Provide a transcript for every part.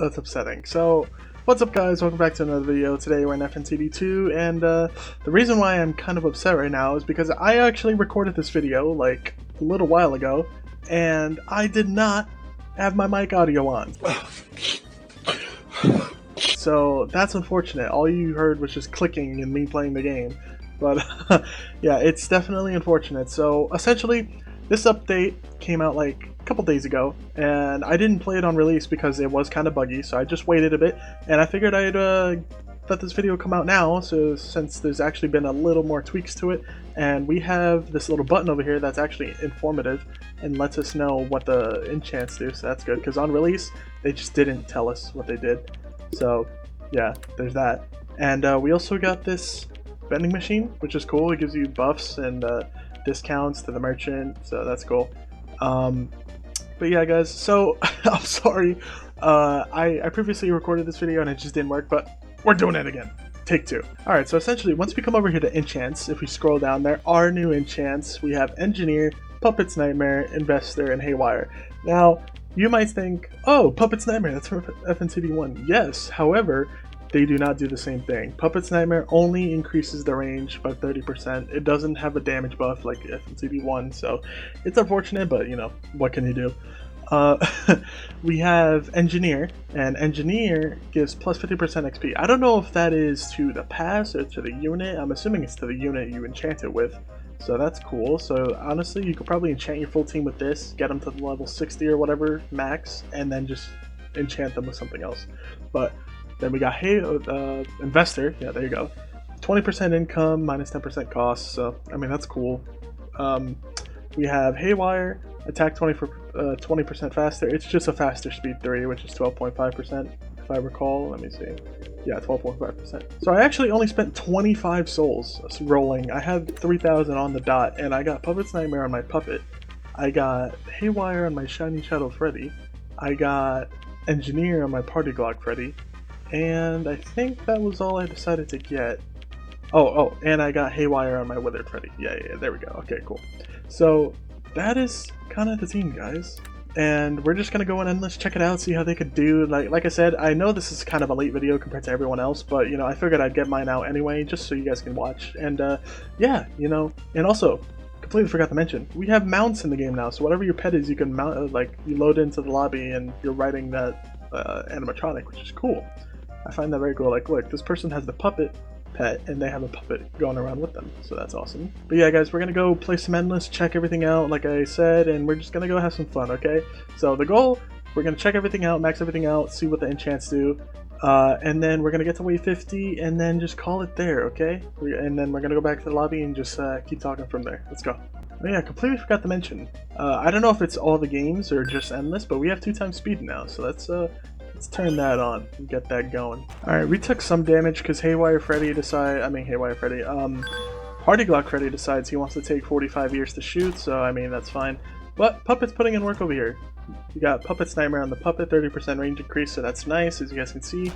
that's upsetting. So, what's up guys, welcome back to another video. Today we're in FNCD2, and the reason why I'm kind of upset right now is because I actually recorded this video like a little while ago, and I did not have my mic audio on. So that's unfortunate. All you heard was just clicking and me playing the game. But yeah, it's definitely unfortunate. So essentially, this update came out like a couple days ago, and I didn't play it on release because it was kind of buggy, so I just waited a bit, and I figured I'd let this video come out now, so since there's actually been a little more tweaks to it, and we have this little button over here that's actually informative and lets us know what the enchants do, so that's good, because on release, they just didn't tell us what they did. So yeah, there's that. And we also got this vending machine, which is cool. It gives you buffs and discounts to the merchant, so that's cool. But yeah guys, so I'm sorry, I previously recorded this video and it just didn't work, but we're doing it again. Take two. Alright, so essentially once we come over here to enchants, if we scroll down, there are new enchants. We have Engineer, Puppet's Nightmare, Investor, and Haywire. Now, you might think, oh, Puppet's Nightmare, that's from FNCD1. Yes, however, they do not do the same thing. Puppet's Nightmare only increases the range by 30%. It doesn't have a damage buff like FNCD1, so it's unfortunate, but you know, what can you do? We have Engineer, and Engineer gives plus 50% XP. I don't know if that is to the pass or to the unit. I'm assuming it's to the unit you enchant it with. So that's cool. So honestly, you could probably enchant your full team with this, get them to the level 60 or whatever max, and then just enchant them with something else. But then we got Investor. Yeah, there you go. 20% income, minus 10% cost. So I mean that's cool. We have Haywire, attack 20% faster. It's just a faster speed 3, which is 12.5%. If I recall, let me see. Yeah, 12.5%. So I actually only spent 25 souls rolling. I had 3,000 on the dot, and I got Puppet's Nightmare on my Puppet. I got Haywire on my Shiny Shadow Freddy. I got Engineer on my Party Glock Freddy. And I think that was all I decided to get. Oh, and I got Haywire on my Withered Freddy. Yeah, there we go. Okay, cool. So that is kind of the team, guys. And we're just gonna go in and let's check it out, see how they could do. Like I said, I know this is kind of a late video compared to everyone else, but you know, I figured I'd get mine out anyway, just so you guys can watch. And yeah, you know, and also, completely forgot to mention, we have mounts in the game now. So whatever your pet is, you can mount. Like you load into the lobby and you're riding that animatronic, which is cool. I find that very cool. Like, look, this person has the puppet pet and they have a puppet going around with them, so that's awesome. But yeah guys, we're gonna go play some endless, check everything out like I said, and we're just gonna go have some fun. Okay, so the goal, we're gonna check everything out, max everything out, see what the enchants do, and then we're gonna get to wave 50 and then just call it there. Okay, and then we're gonna go back to the lobby and just keep talking from there. Let's go. Oh yeah, I completely forgot to mention, I don't know if it's all the games or just endless, but we have 2x speed now, so let's turn that on and get that going. Alright, we took some damage because Party Glock Freddy decides he wants to take 45 years to shoot, so I mean, that's fine. But Puppet's putting in work over here. You got Puppet's Nightmare on the Puppet, 30% range increase, so that's nice, as you guys can see.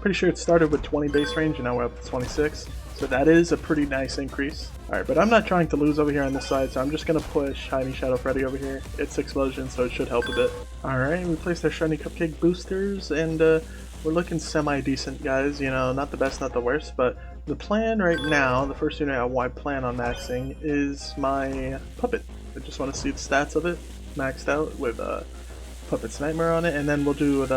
Pretty sure it started with 20 base range and now we're up to 26. So that is a pretty nice increase. Alright, but I'm not trying to lose over here on this side, so I'm just going to push Shiny Shadow Freddy over here. It's Explosion, so it should help a bit. Alright, we placed our Shiny Cupcake boosters, and we're looking semi-decent, guys. You know, not the best, not the worst, but the plan right now, the first unit I plan on maxing, is my Puppet. I just want to see the stats of it maxed out with Puppet's Nightmare on it, and then we'll do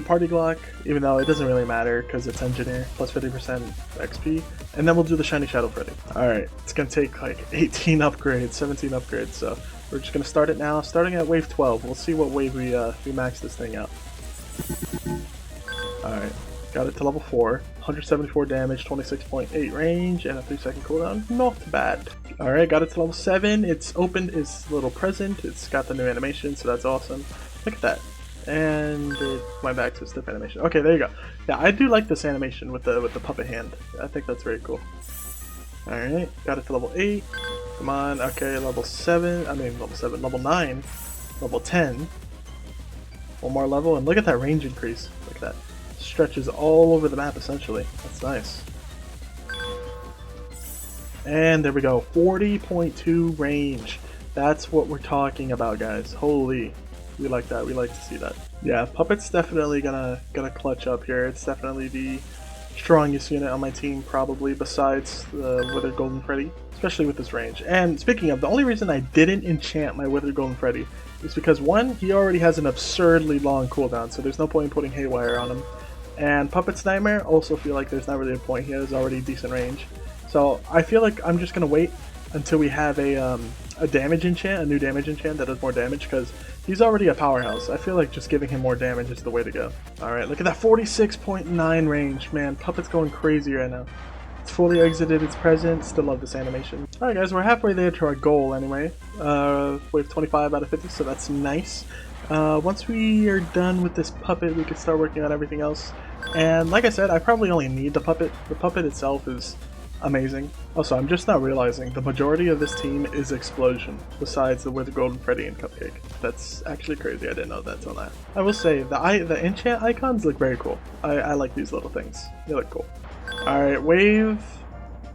Party Glock, even though it doesn't really matter because it's Engineer, plus 50% XP, and then we'll do the Shiny Shadow Freddy. Alright, it's going to take like 18 upgrades, 17 upgrades, so we're just going to start it now, starting at wave 12. We'll see what wave we max this thing out. Alright, got it to level 4, 174 damage, 26.8 range, and a 3-second cooldown. Not bad. Alright, got it to level 7, it's opened its little present, it's got the new animation, so that's awesome. Look at that. And it went back to step animation. Okay, there you go. Yeah, I do like this animation with the puppet hand. I think that's very cool. Alright, got it to level 8. Come on, okay, level 9, level 10. One more level, and look at that range increase. Look at that. Stretches all over the map, essentially. That's nice. And there we go, 40.2 range. That's what we're talking about, guys. Holy. We like that. We like to see that. Yeah, Puppet's definitely gonna clutch up here. It's definitely the strongest unit on my team, probably, besides the Withered Golden Freddy, especially with this range. And speaking of, the only reason I didn't enchant my Withered Golden Freddy is because, one, he already has an absurdly long cooldown, so there's no point in putting Haywire on him. And Puppet's Nightmare, also feel like there's not really a point. He has already decent range. So I feel like I'm just going to wait until we have a damage enchant, a new damage enchant that does more damage, because he's already a powerhouse. I feel like just giving him more damage is the way to go. Alright, look at that 46.9 range. Man, Puppet's going crazy right now. It's fully exited its present. Still love this animation. Alright guys, we're halfway there to our goal anyway. We have 25 out of 50, so that's nice. Once we are done with this Puppet, we can start working on everything else. And like I said, I probably only need the Puppet. The Puppet itself is amazing. Also, I'm just now realizing the majority of this team is Explosion, besides the Withered Golden Freddy and Cupcake. That's actually crazy. I didn't know that till now. I will say, the enchant icons look very cool. I like these little things. They look cool. Alright, wave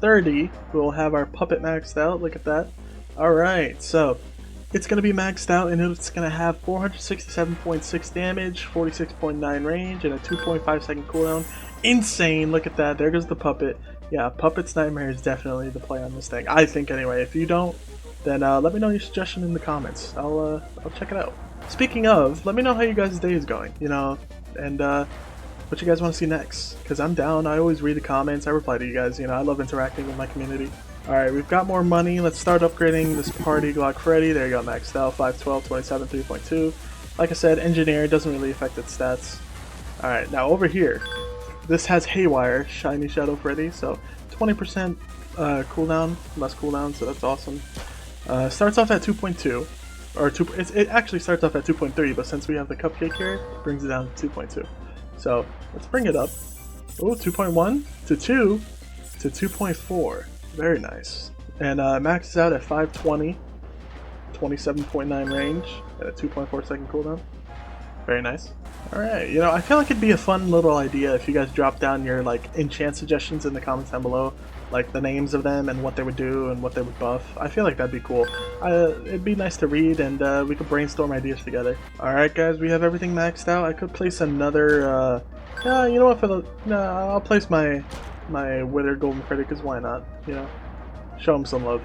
30. We'll have our Puppet maxed out. Look at that. Alright, so it's going to be maxed out, and it's going to have 467.6 damage, 46.9 range, and a 2.5 second cooldown. Insane! Look at that. There goes the Puppet. Yeah, Puppet's Nightmare is definitely the play on this thing. I think anyway. If you don't, then let me know your suggestion in the comments. I'll check it out. Speaking of, let me know how you guys' day is going. You know, and what you guys want to see next. Because I'm down. I always read the comments. I reply to you guys. You know, I love interacting with my community. Alright, we've got more money. Let's start upgrading this Party Glock Freddy. There you go, maxed out. 512, 27, 3.2. Like I said, Engineer doesn't really affect its stats. Alright, now over here. This has Haywire, Shiny Shadow Freddy, so 20% cooldown, less cooldown, so that's awesome. Starts off at 2.2, or it actually starts off at 2.3, but since we have the Cupcake here, it brings it down to 2.2. So let's bring it up. Oh, 2.1 to 2 to 2.4. Very nice. And maxes out at 520, 27.9 range, and a 2.4 second cooldown. Very nice. Alright, you know, I feel like it'd be a fun little idea if you guys drop down your, like, enchant suggestions in the comments down below. Like, the names of them and what they would do and what they would buff. I feel like that'd be cool. It'd be nice to read, and we could brainstorm ideas together. Alright guys, we have everything maxed out. I could place another, you know what, I'll place my Withered Golden Freddy, because why not, you know? Show him some love.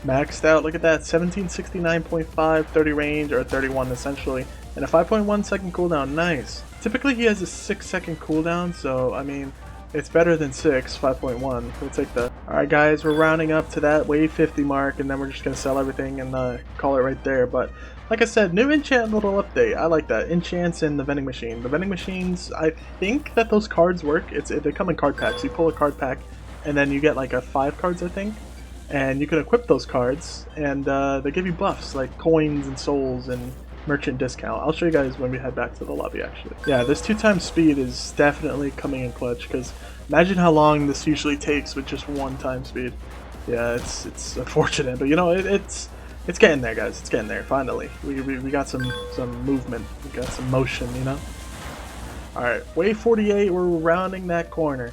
Maxed out, look at that, 1769.5, 30 range, or 31 essentially, and a 5.1 second cooldown, nice. Typically he has a 6 second cooldown, so I mean, it's better than 6, 5.1, we'll take that. Alright guys, we're rounding up to that wave 50 mark, and then we're just going to sell everything and call it right there, but like I said, new enchant little update, I like that. Enchants in the vending machine. The vending machines, I think that those cards work, they come in card packs, you pull a card pack, and then you get like 5 cards I think. And you can equip those cards, and they give you buffs like coins and souls and merchant discount. I'll show you guys when we head back to the lobby actually. Yeah, this 2x speed is definitely coming in clutch, because imagine how long this usually takes with just 1x speed. Yeah, it's unfortunate, but you know, it's getting there guys, it's getting there, finally. We got some movement, we got some motion, you know? Alright, wave 48, we're rounding that corner.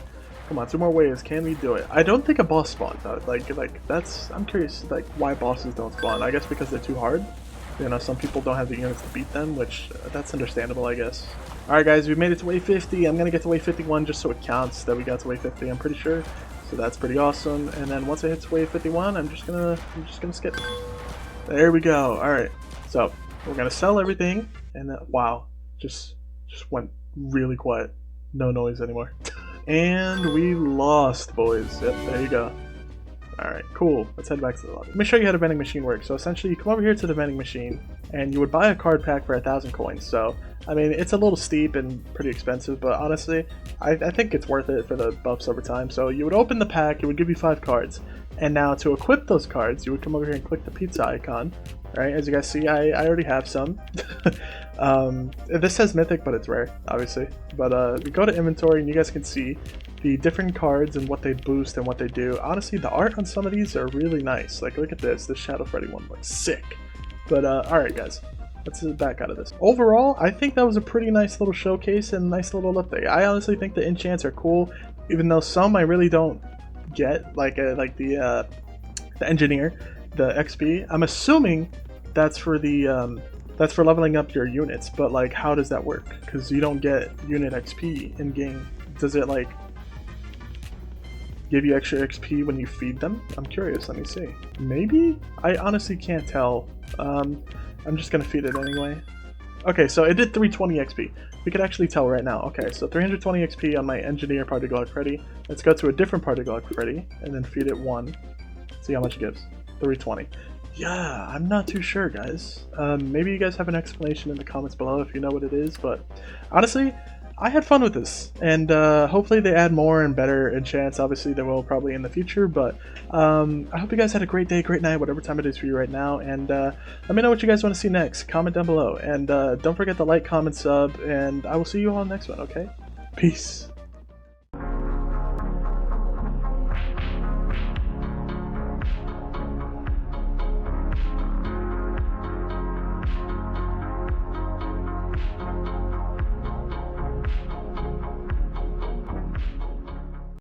Come on, 2 more waves. Can we do it? I don't think a boss spawns out. Like that's. I'm curious, like, why bosses don't spawn. I guess because they're too hard. You know, some people don't have the units to beat them, which that's understandable, I guess. All right, guys, we made it to wave 50. I'm gonna get to wave 51 just so it counts that we got to wave 50. I'm pretty sure. So that's pretty awesome. And then once it hits wave 51, I'm just gonna skip. There we go. All right. So we're gonna sell everything, and wow, just went really quiet. No noise anymore. And we lost, boys. Yep, there you go. Alright, cool. Let's head back to the lobby. Let me show you how the vending machine works. So essentially, you come over here to the vending machine, and you would buy a card pack for 1,000 coins. So, I mean, it's a little steep and pretty expensive, but honestly, I think it's worth it for the buffs over time. So you would open the pack, it would give you 5 cards. And now to equip those cards, you would come over here and click the pizza icon. Right, as you guys see, I already have some. This says mythic, but it's rare, obviously. But we go to inventory, and you guys can see the different cards and what they boost and what they do. Honestly, the art on some of these are really nice. Like, look at this. This Shadow Freddy one looks sick. But alright, guys. Let's back out of this. Overall, I think that was a pretty nice little showcase and nice little update. I honestly think the enchants are cool, even though some I really don't get, like the engineer. The XP. I'm assuming that's for the That's for leveling up your units, but like, how does that work? Because you don't get unit XP in game. Does it like give you extra XP when you feed them? I'm curious. Let me see. Maybe? I honestly can't tell. I'm just gonna feed it anyway. Okay, so it did 320 XP. We could actually tell right now. Okay, so 320 XP on my engineer party Glock Freddy. Let's go to a different party Glock Freddy and then feed it 1. See how much it gives. 320. Yeah, I'm not too sure, guys. Maybe you guys have an explanation in the comments below if you know what it is, but honestly, I had fun with this, and hopefully they add more and better enchants. Obviously, they will probably in the future, but I hope you guys had a great day, great night, whatever time it is for you right now, and let me know what you guys want to see next. Comment down below, and don't forget to like, comment, sub, and I will see you all next one, okay? Peace.